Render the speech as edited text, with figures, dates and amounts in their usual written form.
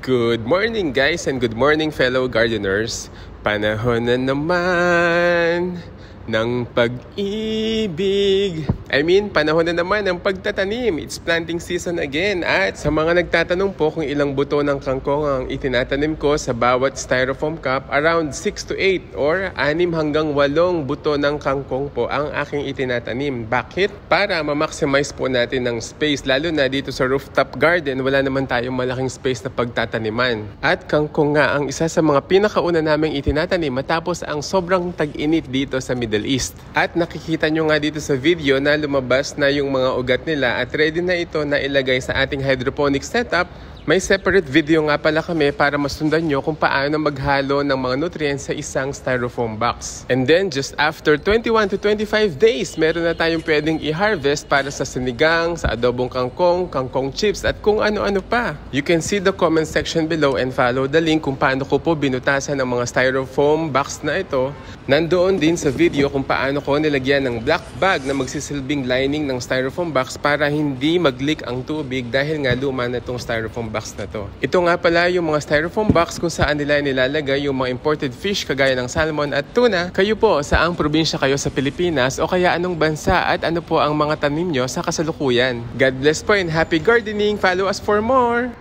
Good morning guys and good morning fellow gardeners. Panahon na naman ng pag-ibig. Panahon na naman ng pagtatanim. It's planting season again. At sa mga nagtatanong po kung ilang buto ng kangkong ang itinatanim ko sa bawat styrofoam cup, around 6 to 8 or 6 hanggang 8 buto ng kangkong po ang aking itinatanim. Bakit? Para ma-maximize po natin ng space. Lalo na dito sa rooftop garden, wala naman tayong malaking space na pagtataniman. At kangkong nga ang isa sa mga pinakauna naming itinatanim matapos ang sobrang tag-init dito sa Middle East. At nakikita nyo nga dito sa video na lumabas na yung mga ugat nila at ready na ito na ilagay sa ating hydroponic setup. May separate video nga pala kami para masundan nyo kung paano maghalo ng mga nutrients sa isang styrofoam box. And then just after 21 to 25 days, meron na tayong pwedeng i-harvest para sa sinigang, sa adobong kangkong, kangkong chips at kung ano-ano pa. You can see the comment section below and follow the link kung paano ko po binutasan ng mga styrofoam box na ito. Nandoon din sa video kung paano ko nilagyan ng black bag na magsisilbing lining ng styrofoam box para hindi mag-leak ang tubig dahil nga luma na itong styrofoam box na to. Ito nga pala yung mga styrofoam box kung saan nila nilalagay yung mga imported fish kagaya ng salmon at tuna. Kayo po, saang probinsya kayo sa Pilipinas o kaya anong bansa at ano po ang mga tanim nyo sa kasalukuyan. God bless po and happy gardening! Follow us for more!